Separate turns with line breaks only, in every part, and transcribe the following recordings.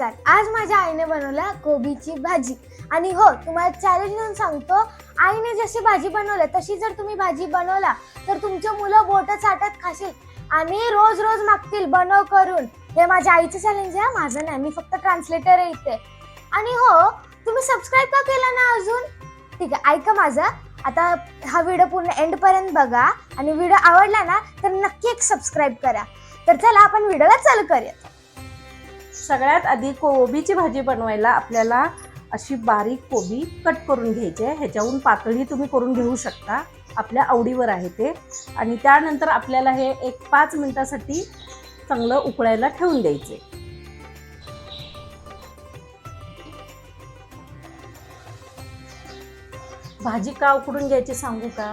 नमस्कार. आज माझ्या आईने बनवल्या कोबीची भाजी. आणि हो, तुम्हाला चॅलेंज म्हणून सांगतो, आईने जशी भाजी बनवली तशी जर तुम्ही भाजी बनवला तर तुमचे मुलं बोटं चाटत खाशील आणि रोज रोज मागतील बनव करून. हे माझ्या आईचं चॅलेंज आहे, माझं नाही, मी फक्त ट्रान्सलेटर आहे इथे. आणि हो, तुम्ही सबस्क्राईब का केलं ना अजून? ठीक आहे, ऐका माझं. आता हा व्हिडिओ पूर्ण एंड पर्यंत बघा आणि व्हिडिओ आवडला ना तर नक्की एक सबस्क्राईब करा. तर चला आपण व्हिडिओला चालू करूया.
सगळ्यात आधी कोबीची भाजी बनवायला आपल्याला अशी बारीक कोबी कट करून घ्यायची आहे. ह्याच्याहून पातळी तुम्ही करून घेऊ शकता, आपल्या आवडीवर आहे ते. आणि त्यानंतर आपल्याला हे 5 मिनिटासाठी चांगलं उकळायला ठेवून द्यायचे. भाजी का उकडून घ्यायची सांगू का?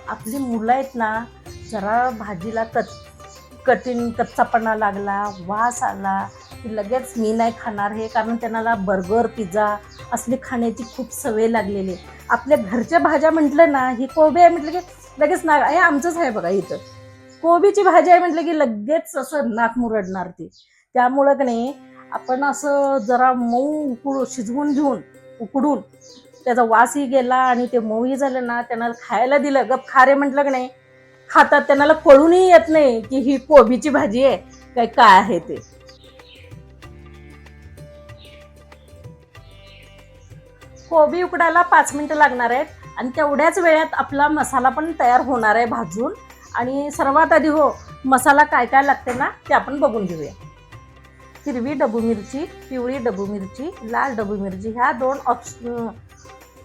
आपली मुलं आहेत ना, जरा भाजीला कच्चापणा लागला, वास आला की लगेच मी नाही खाणार हे, कारण त्यांना बर्गर पिझ्झा असली खाण्याची खूप सवय लागलेली आहे. आपल्या घरच्या भाज्या म्हटलं ना, ही कोबी आहे म्हटलं की लगेच नाक, हे आमचंच आहे बघा, इथं कोबीची भाजी आहे म्हटलं की लगेच असं नाक मुरडणार ती. त्यामुळं की नाही, आपण असं जरा मऊ शिजवून घेऊन उकडून त्याचा वासही गेला आणि ते मऊही झालं ना, त्यांना खायला दिलं, गप खारे म्हटलं की नाही खातात. त्यांना कळूनही येत नाही की ही कोबीची भाजी आहे काय आहे ते. कोबी उकडायला 5 मिनिटं लागणार आहेत आणि तेवढ्याच वेळात आपला मसाला पण तयार होणार आहे भाजून. आणि सर्वात आधी हो, मसाला काय काय लागते ना ते आपण बघून घेऊया. हिरवी डबू मिरची, पिवळी डबू मिरची, लाल डबू मिरची, ह्या 2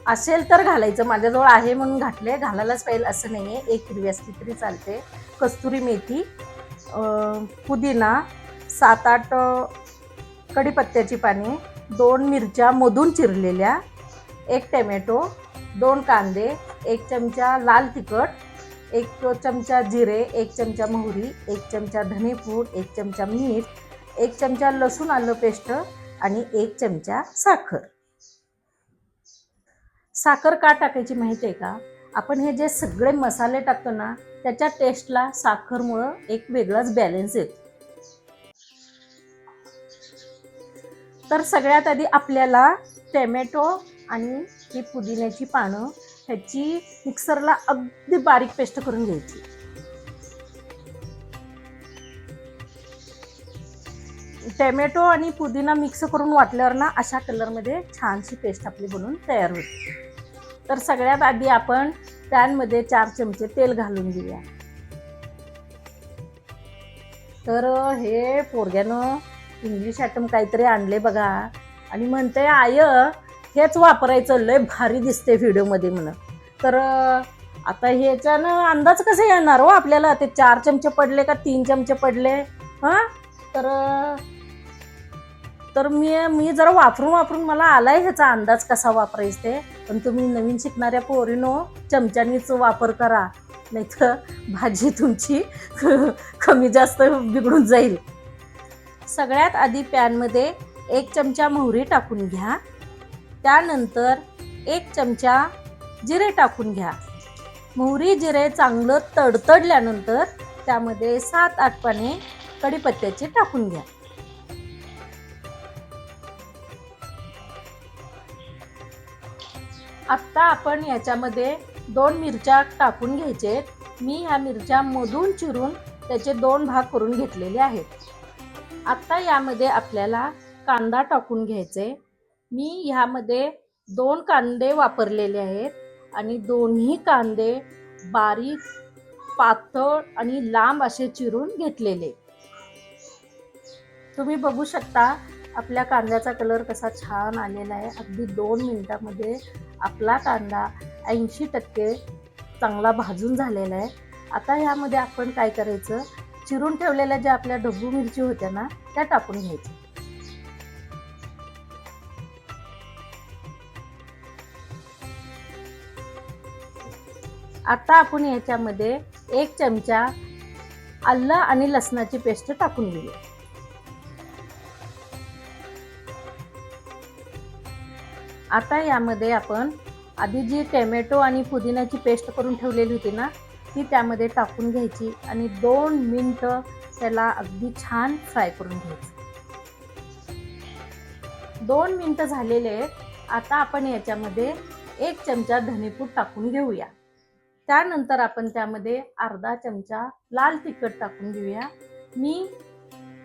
असेल तर घालायचं. माझ्याजवळ आहे म्हणून घातले, घालायलाच पाहिजे असं नाही आहे. 1 हिरवी असली तरी चालते. कस्तुरी मेथी, पुदिना, 7-8 कढीपत्त्याची पाने, 2 मिरच्या मधून चिरलेल्या, 1 टोमॅटो, 2 कांदे, 1 चमचा लाल तिखट, 1 चमचा जिरे, 1 चमचा मोहरी, 1 चमचा धनेपूड, 1 चमचा मीठ, 1 चमचा लसूण आलं पेस्ट आणि 1 चमचा साखर. साखर का टाकायची माहिती आहे का? आपण हे जे सगळे मसाले टाकतो ना, त्याच्या टेस्टला साखरमुळं एक वेगळाच बॅलन्स येतो. तर सगळ्यात आधी आपल्याला टोमॅटो आणि ही पुदिन्याची पानं ह्याची मिक्सरला अगदी बारीक पेस्ट करून घ्यायची. टोमॅटो आणि पुदिना मिक्स करून वाटल्यावर ना, अशा कलरमध्ये छानशी पेस्ट आपली बनवून तयार होते. तर सगळ्यात आधी आपण पॅनमध्ये 4 चमचे तेल घालून घेऊया. तर हे पोरग्यानं इंग्लिश आयटम काहीतरी आणले बघा आणि म्हणते आय हेच वापरायचं, लय भारी दिसते व्हिडिओमध्ये म्हणून. तर आता ह्याच्यानं अंदाज कसा येणार हो आपल्याला, ते 4 चमचे पडले का 3 चमचे पडले? हां, तर मी जरा वापरून मला आलाय ह्याचा अंदाज कसा वापरायचा ते. पण तुम्ही नवीन शिकणाऱ्या पोरीनो चमच्यानीच वापर करा, नाहीतर भाजी तुमची कमी जास्त बिघडून जाईल. सगळ्यात आधी पॅनमध्ये 1 चमचा मोहरी टाकून घ्या. त्यानंतर 1 चमचा जिरे टाकून घ्या. मोहरी जिरे चांगलं तडतडल्यानंतर त्यामध्ये 7-8 पाने कढीपत्त्याचे टाकून घ्या. आत्ता आपण याच्यामध्ये 2 मिरच्या टाकून घ्यायचे. मी ह्या मिरच्या मधून चिरून त्याचे 2 भाग करून घेतलेले आहेत. आत्ता यामध्ये आपल्याला कांदा टाकून घ्यायचे. मी ह्यामध्ये 2 कांदे वापरलेले आहेत आणि दोन्ही कांदे बारीक, पातळ आणि लांब असे चिरून घेतलेले. तुम्ही बघू शकता आपल्या कांद्याचा कलर कसा छान आलेला आहे. अगदी 2 मिनिटामध्ये आपला कांदा 80% चांगला भाजून झालेला आहे. आता ह्यामध्ये आपण काय करायचं, चिरून ठेवलेल्या ज्या आपल्या ढबू मिरची होत्या ना, त्या टाकून घ्यायच्या. आता आपण याच्यामध्ये 1 चमचा आलं आणि लसणाची पेस्ट टाकून घेऊया. आता यामध्ये आपण आधी जी टोमॅटो आणि पुदिन्याची पेस्ट करून ठेवलेली होती ना, ती त्यामध्ये टाकून घ्यायची आणि 2 मिनिटं त्याला अगदी छान फ्राय करून घ्यायचं. 2 मिनिटं झालेले आहेत। आता आपण याच्यामध्ये 1 चमचा धनेपूड टाकून घेऊया। त्यानंतर आपण त्यामध्ये अर्धा चमचा लाल तिखट टाकून घेऊया। मी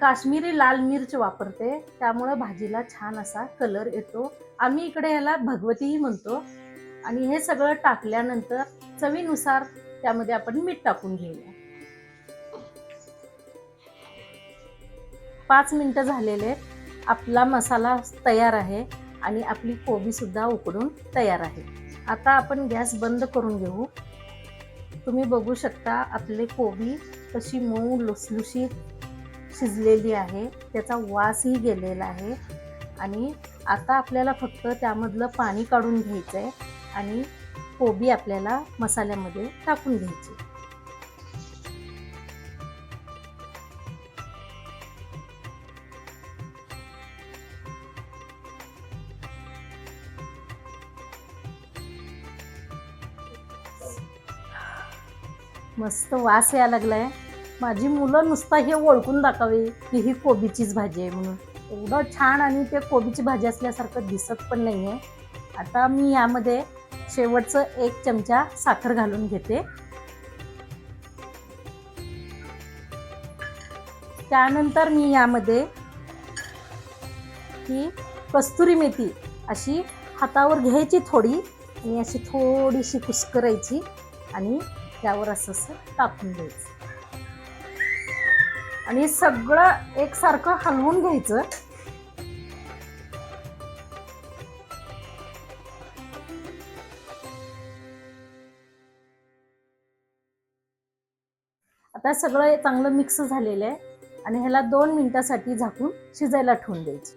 काश्मीरी लाल मिर्च वापरते, त्यामुळे भाजीला छान असा कलर येतो। आम्ही इकडे याला भगवतीही म्हणतो। आणि हे सगळं टाकल्यानंतर चवीनुसार त्यामध्ये आपण मीठ टाकून घेऊया। 5 मिनिटं झालेले, आपला मसाला तयार आहे आणि आपली कोबी सुद्धा उकडून तयार आहे। आता आपण गॅस बंद करून घेऊ। तुम्ही बघू शकता आपली कोबी कशी मऊ लुसलुशीत शिजलेली आहे, त्याचा वासही गेलेला आहे। आणि आता आपल्याला फक्त त्यामधलं पाणी काढून घ्यायचं आहे आणि कोबी आपल्याला मसाल्यामध्ये टाकून घ्यायची। मस्त वास यायला लागलाय। माझी मुलं नुसता हे ओळखून दाखवावी की ही कोबीचीच भाजी आहे म्हणून। एवढं छान आणि ते कोबीची भाजी असल्यासारखं दिसत पण नाहीये। आता मी यामध्ये शेवटचं 1 चमचा साखर घालून घेते। त्यानंतर मी यामध्ये ही कस्तुरी मेथी अशी हातावर घ्यायची थोडी आणि अशी थोडीशी कुस्करायची आणि त्यावर असं टाकून द्यायचं आणि सगळं एकसारखं हलवून घ्यायचं। आता सगळं चांगलं मिक्स झालेलं आहे आणि ह्याला 2 मिनिटासाठी झाकून शिजायला ठेवून द्यायचं।